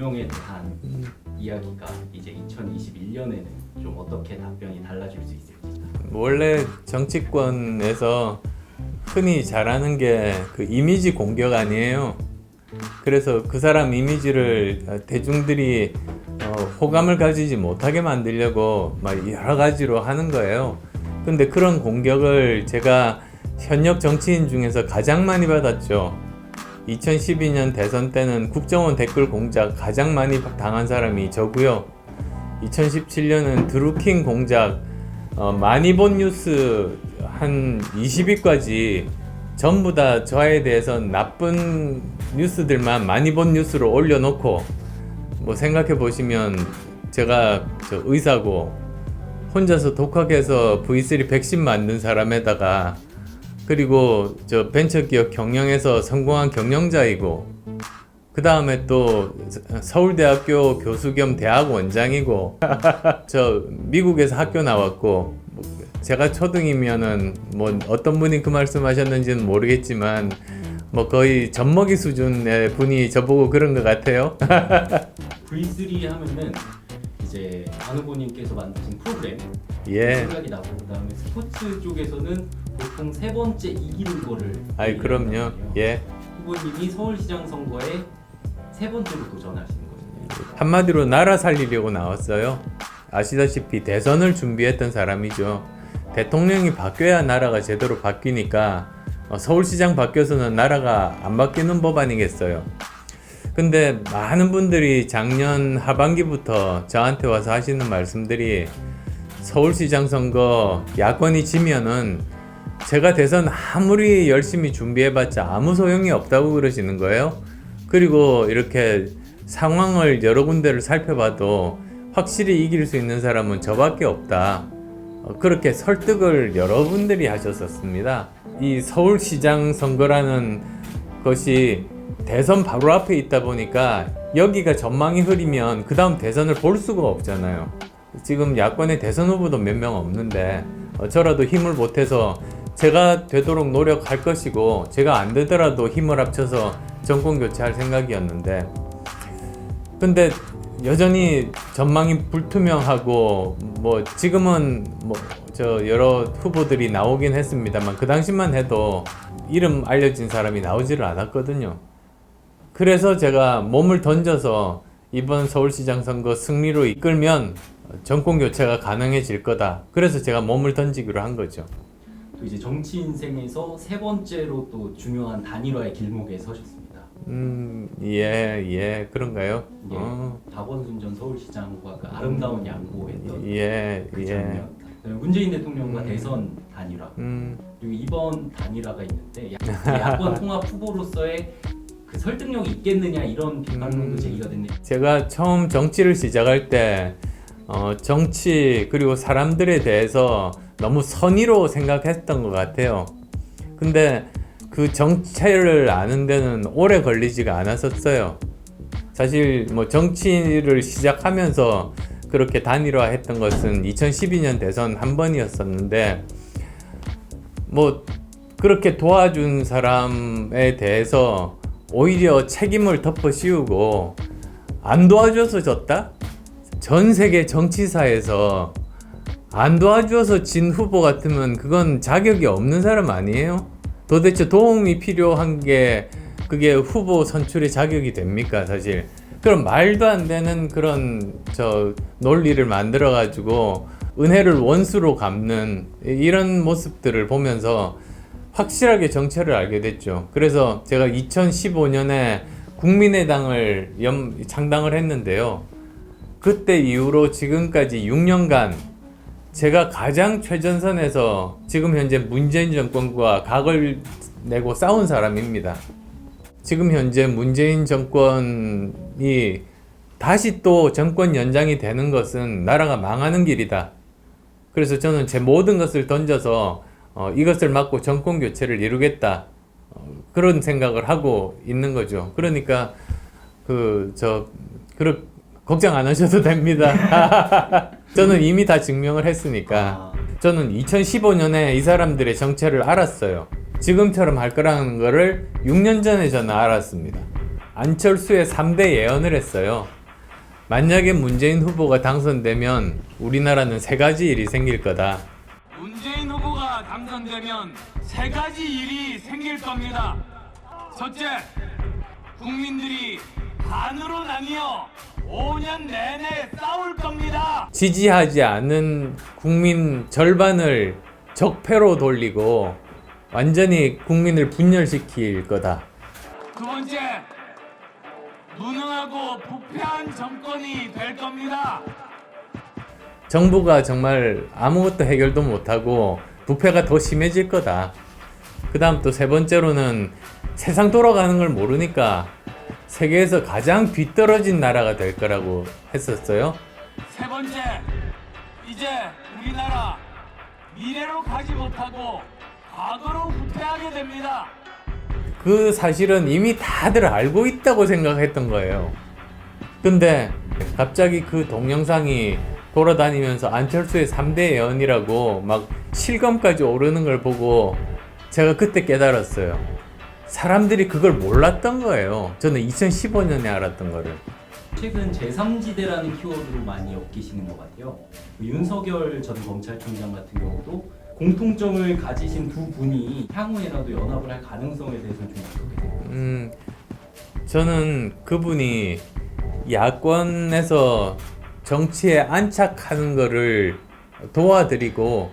대통령에 대한 이야기가 이제 2021년에는 좀 어떻게 답변이 달라질 수 있을지. 원래 정치권에서 흔히 잘하는 게 그 이미지 공격 아니에요. 그래서 그 사람 이미지를 대중들이 호감을 가지지 못하게 만들려고 막 여러 가지로 하는 거예요. 근데 그런 공격을 제가 현역 정치인 중에서 가장 많이 받았죠. 2012년 대선 때는 국정원 댓글 공작 가장 많이 당한 사람이 저고요. 2017년은 드루킹 공작 많이 본 뉴스 한 20위까지 전부 다 저에 대해서 나쁜 뉴스들만 많이 본 뉴스로 올려놓고, 뭐 생각해 보시면 제가 저 의사고 혼자서 독학해서 V3 백신 만든 사람에다가, 그리고 저 벤처기업 경영에서 성공한 경영자이고, 그 다음에 또 서울대학교 교수 겸 대학 원장이고 저 미국에서 학교 나왔고, 제가 초등이면은 뭐 어떤 분이 그 말씀하셨는지는 모르겠지만 뭐 거의 젖먹이 수준의 분이 저보고 그런 것 같아요. V3 하면은 이제 안 후보님께서 만드신 프로그램 예. 생각이 나고, 그다음에 스포츠 쪽에서는 보통 세 번째 이기는 거를. 아이 그럼요. 예. 후보님이 서울시장 선거에 세 번째로 도전하시는 거잖아요. 한마디로 나라 살리려고 나왔어요. 아시다시피 대선을 준비했던 사람이죠. 대통령이 바뀌어야 나라가 제대로 바뀌니까 서울시장 바뀌어서는 나라가 안 바뀌는 법 아니겠어요. 근데 많은 분들이 작년 하반기부터 저한테 와서 하시는 말씀들이, 서울시장 선거 야권이 지면은 제가 대선 아무리 열심히 준비해봤자 아무 소용이 없다고 그러시는 거예요. 그리고 이렇게 상황을 여러 군데를 살펴봐도 확실히 이길 수 있는 사람은 저밖에 없다. 그렇게 설득을 여러분들이 하셨었습니다. 이 서울시장 선거라는 것이 대선 바로 앞에 있다 보니까 여기가 전망이 흐리면 그 다음 대선을 볼 수가 없잖아요. 지금 야권의 대선 후보도 몇 명 없는데 저라도 힘을 보태서 제가 되도록 노력할 것이고, 제가 안 되더라도 힘을 합쳐서 정권 교체할 생각이었는데, 근데 여전히 전망이 불투명하고, 뭐 지금은 뭐 저 여러 후보들이 나오긴 했습니다만 그 당시만 해도 이름 알려진 사람이 나오지를 않았거든요. 그래서 제가 몸을 던져서 이번 서울시장 선거 승리로 이끌면 정권 교체가 가능해질 거다. 그래서 제가 몸을 던지기로 한 거죠. 또 이제 정치 인생에서 세 번째로 또 중요한 단일화의 길목에 서셨습니다. 예, 그런가요? 예, 박원순 전 서울시장과 그 아름다운 양보했던 그 예. 장면. 문재인 대통령과 대선 단일화. 그리고 이번 단일화가 있는데 야권 통합 후보로서의 그 설득력이 있겠느냐, 이런 비판론도 제기가 됐네요. 제가 처음 정치를 시작할 때 정치 그리고 사람들에 대해서 너무 선의로 생각했던 것 같아요. 근데 그 정체를 아는 데는 오래 걸리지가 않았었어요. 사실 뭐 정치를 시작하면서 그렇게 단일화했던 것은 2012년 대선 한 번이었었는데, 뭐 그렇게 도와준 사람에 대해서 오히려 책임을 덮어 씌우고, 안 도와줘서 졌다? 전 세계 정치사에서 안 도와줘서 진 후보 같으면 그건 자격이 없는 사람 아니에요? 도대체 도움이 필요한 게 그게 후보 선출의 자격이 됩니까, 사실? 그럼 말도 안 되는 그런 논리를 만들어 가지고 은혜를 원수로 갚는 이런 모습들을 보면서 확실하게 정체를 알게 됐죠. 그래서 제가 2015년에 국민의당을 창당을 했는데요. 그때 이후로 지금까지 6년간 제가 가장 최전선에서 지금 현재 문재인 정권과 각을 내고 싸운 사람입니다. 지금 현재 문재인 정권이 다시 또 정권 연장이 되는 것은 나라가 망하는 길이다. 그래서 저는 제 모든 것을 던져서 이것을 막고 정권 교체를 이루겠다. 그런 생각을 하고 있는 거죠. 그러니까 걱정 안 하셔도 됩니다. 저는 이미 다 증명을 했으니까. 저는 2015년에 이 사람들의 정체를 알았어요. 지금처럼 할 거라는 거를 6년 전에 저는 알았습니다. 안철수의 3대 예언을 했어요. 만약에 문재인 후보가 당선되면 우리나라는 세 가지 일이 생길 거다. 문재인 후보가 당선되면 세 가지 일이 생길 겁니다. 첫째, 국민들이 반으로 나뉘어 5년 내내 싸울 겁니다. 지지하지 않은 국민 절반을 적폐로 돌리고 완전히 국민을 분열시킬 거다. 두 번째, 무능하고 부패한 정권이 될 겁니다. 정부가 정말 아무것도 해결도 못하고 부패가 더 심해질 거다. 그 다음 또 세 번째로는 세상 돌아가는 걸 모르니까 세계에서 가장 뒤떨어진 나라가 될 거라고 했었어요. 세 번째, 이제 우리나라 미래로 가지 못하고 과거로 후퇴하게 됩니다. 그 사실은 이미 다들 알고 있다고 생각했던 거예요. 근데 갑자기 그 동영상이 돌아다니면서 안철수의 3대 예언이라고 막 실검까지 오르는 걸 보고 제가 그때 깨달았어요. 사람들이 그걸 몰랐던 거예요. 저는 2015년에 알았던 거를. 최근 제3지대라는 키워드로 많이 엮이시는 것 같아요. 윤석열 전 검찰총장 같은 경우도 공통점을 가지신 두 분이 향후에라도 연합을 할 가능성에 대해서는 좀 어떻게 생각하세요? 저는 그분이 야권에서 정치에 안착하는 거를 도와드리고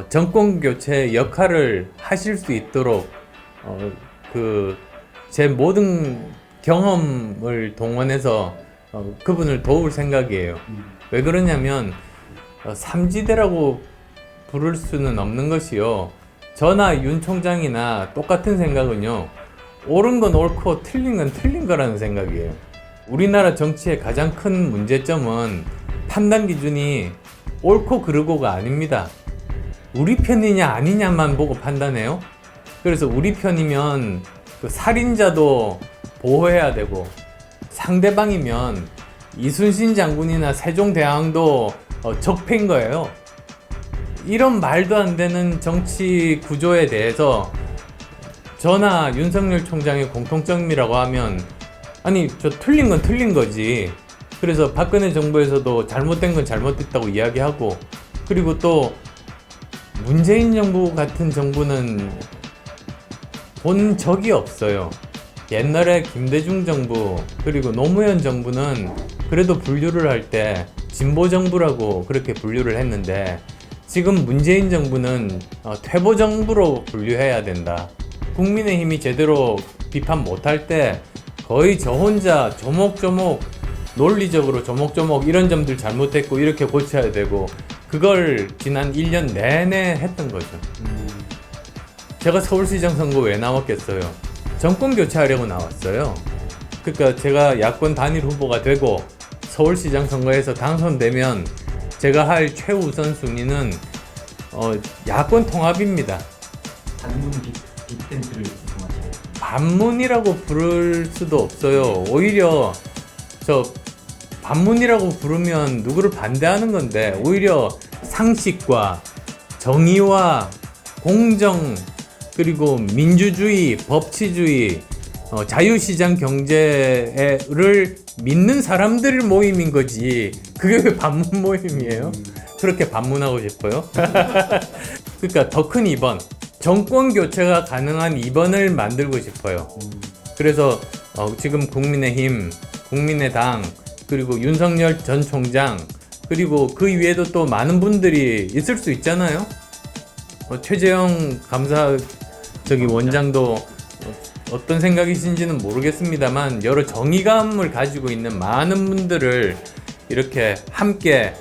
정권 교체 역할을 하실 수 있도록 제 모든 경험을 동원해서 그분을 도울 생각이에요. 왜 그러냐면 삼지대라고 부를 수는 없는 것이요. 저나 윤 총장이나 똑같은 생각은요. 옳은 건 옳고 틀린 건 틀린 거라는 생각이에요. 우리나라 정치의 가장 큰 문제점은 판단 기준이 옳고 그르고가 아닙니다. 우리 편이냐 아니냐만 보고 판단해요. 그래서 우리 편이면 그 살인자도 보호해야 되고 상대방이면 이순신 장군이나 세종대왕도 적폐인 거예요. 이런 말도 안 되는 정치 구조에 대해서 저나 윤석열 총장의 공통점이라고 하면 아니 저 틀린 건 틀린 거지. 그래서 박근혜 정부에서도 잘못된 건 잘못됐다고 이야기하고 그리고 또 문재인 정부 같은 정부는 본 적이 없어요. 옛날에 김대중 정부 그리고 노무현 정부는 그래도 분류를 할 때 진보 정부라고 그렇게 분류를 했는데 지금 문재인 정부는 퇴보 정부로 분류해야 된다. 국민의힘이 제대로 비판 못할 때 거의 저 혼자 조목조목 논리적으로 조목조목 이런 점들 잘못했고 이렇게 고쳐야 되고 그걸 지난 1년 내내 했던 거죠. 제가 서울시장 선거 왜 나왔겠어요? 정권 교체하려고 나왔어요. 그러니까 제가 야권 단일 후보가 되고 서울시장 선거에서 당선되면 제가 할 최우선 순위는 야권 통합입니다. 반문 빅텐트를 구성하시고 반문이라고 부를 수도 없어요. 오히려 저 반문이라고 부르면 누구를 반대하는 건데 오히려 상식과 정의와 공정 그리고 민주주의, 법치주의, 자유시장 경제를 믿는 사람들 모임인 거지. 그게 왜 반문 모임이에요? 그렇게 반문하고 싶어요? 그러니까 더 큰 2번, 정권 교체가 가능한 2번을 만들고 싶어요. 그래서 지금 국민의힘, 국민의당, 그리고 윤석열 전 총장, 그리고 그 위에도 또 많은 분들이 있을 수 있잖아요. 최재형 감사 원장도 어떤 생각이신지는 모르겠습니다만 여러 정의감을 가지고 있는 많은 분들을 이렇게 함께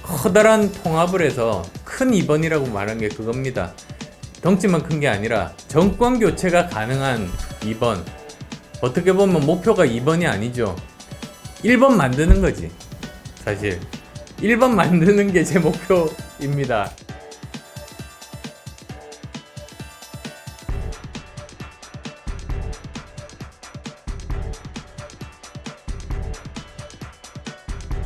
커다란 통합을 해서 큰 2번이라고 말한 게 그겁니다. 덩치만 큰 게 아니라 정권 교체가 가능한 2번. 어떻게 보면 목표가 2번이 아니죠. 1번 만드는 거지. 사실 1번 만드는 게 제 목표입니다.